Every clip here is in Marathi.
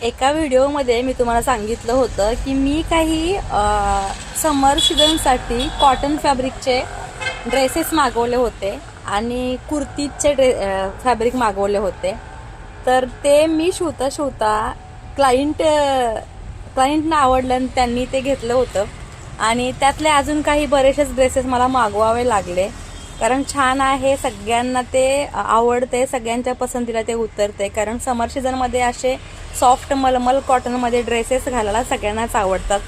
एका व्हिडिओमध्ये मी तुम्हाला सांगितलं होतं की मी काही समर सीझनसाठी कॉटन फॅब्रिकचे ड्रेसेस मागवले होते आणि कुर्तीचे फॅब्रिक मागवले होते. तर ते मी शिवता क्लायंटना आवडलं आणि त्यांनी ते घेतलं होतं आणि त्यातले अजून काही बरेचसेच ड्रेसेस मला मागवावे लागले, कारण छान आहे, सगळ्यांना ते आवडते, सगळ्यांच्या पसंतीला ते उतरते. कारण समर सीझनमध्ये असे सॉफ्ट मलमल कॉटनमध्ये ड्रेसेस घालायला सगळ्यांनाच आवडतात.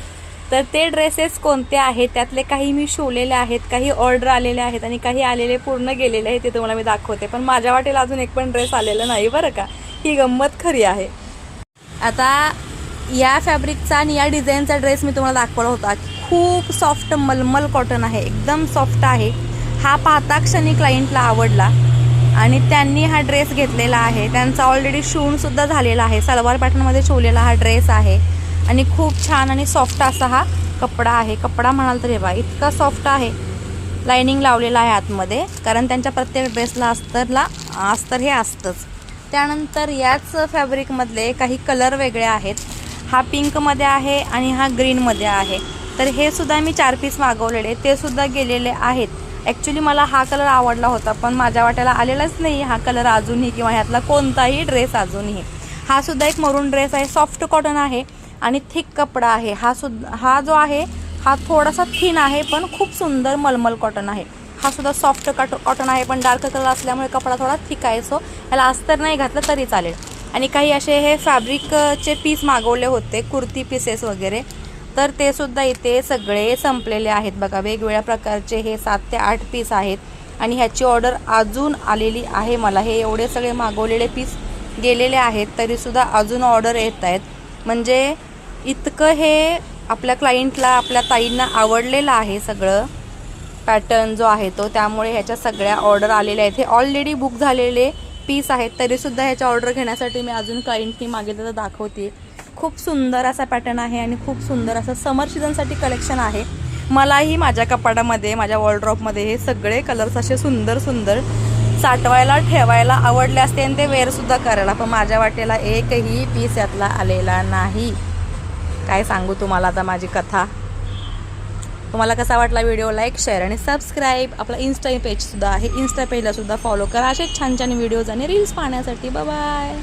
तर ते ड्रेसेस कोणते आहेत, त्यातले काही मी शिवलेले आहेत, काही ऑर्डर आलेले आहेत आणि काही आलेले पूर्ण गेलेले आहेत, ते तुम्हाला मी दाखवते. पण माझ्या वाटेला अजून एक पण ड्रेस आलेला नाही बरं का, ही गंमत खरी आहे. आता या फॅब्रिकचा आणि या डिझाईनचा ड्रेस मी तुम्हाला दाखवला होता. खूप सॉफ्ट मलमल कॉटन आहे, एकदम सॉफ्ट आहे. हा पाहता क्षणी क्लायंटला आवडला आणि त्यांनी हा ड्रेस घेतलेला आहे. त्यांचा ऑलरेडी शिवूनसुद्धा झालेला आहे, सलवार पॅटर्नमध्ये शिवलेला हा ड्रेस आहे आणि खूप छान आणि सॉफ्ट असा हा कपडा आहे. कपडा म्हणाल तर हे बघा, इतका सॉफ्ट आहे. लायनिंग लावलेला आहे आतमध्ये, कारण त्यांच्या प्रत्येक ड्रेसला अस्तर हे असतंच. त्यानंतर याच फॅब्रिकमधले काही कलर वेगळे आहेत. हा पिंकमध्ये आहे आणि हा ग्रीनमध्ये आहे. तर हे सुद्धा मी 4 पीस मागवलेले, ते सुद्धा गेलेले आहेत. ॲक्च्युली मला हा कलर आवडला होता, पण माझ्या वाट्याला आलेलाच नाही हा कलर अजूनही, किंवा ह्यातला कोणताही ड्रेस अजूनही. हा सुद्धा एक मरून ड्रेस आहे, सॉफ्ट कॉटन आहे आणि थिक कपडा आहे. हा जो आहे हा थोडासा थिन आहे, पण खूप सुंदर मलमल कॉटन आहे. हा सुद्धा सॉफ्ट कॉटन आहे, पण डार्क कलर असल्यामुळे कपडा थोडा थिक आहे, सो ह्याला अस्तर नाही घातलं तरी चालेल. आणि काही असे हे फॅब्रिकचे पीस मागवले होते, कुर्ती पीसेस वगैरे, तर ते सुद्धा इथे सगळे संपलेले आहेत बघा. वेगवेगळ्या प्रकारचे हे 7 ते 8 पीस आहेत आणि ह्याची ऑर्डर अजून आलेली आहे मला. हे एवढे सगळे मागवलेले पीस गेलेले आहेत, तरीसुद्धा अजून ऑर्डर येत आहेत. म्हणजे इतकं हे आपल्या क्लायंटला, आपल्या ताईंना आवडलेलं आहे सगळं पॅटर्न जो आहे तो, त्यामुळे ह्याच्या सगळ्या ऑर्डर आलेल्या आहेत. हे ऑलरेडी बुक झालेले पीस आहेत, तरीसुद्धा ह्याच्या ऑर्डर घेण्यासाठी मी अजून क्लायंटनी मागितलं तर दाखवते. खूप सुंदर असा पॅटर्न आहे आणि खूप सुंदर असं समर सीझनसाठी कलेक्शन आहे. मलाही माझ्या कपाटामध्ये, माझ्या वॉर्डरोबमध्ये हे सगळे कलर्स असे सुंदर सुंदर साठवायला ठेवायला आवडले असते आणि ते वेअरसुद्धा करायला, पण माझ्या वाटेला एकही पीस यातला आलेला नाही. काय सांगू तुम्हाला आता माझी कथा. तुम्हाला कसा वाटला व्हिडिओ, लाईक, शेअर आणि सबस्क्राईब. आपला इन्स्टा पेजसुद्धा आहे, इन्स्टा पेजला सुद्धा फॉलो करा असे छान छान व्हिडिओज आणि रील्स पाहण्यासाठी. Bye bye.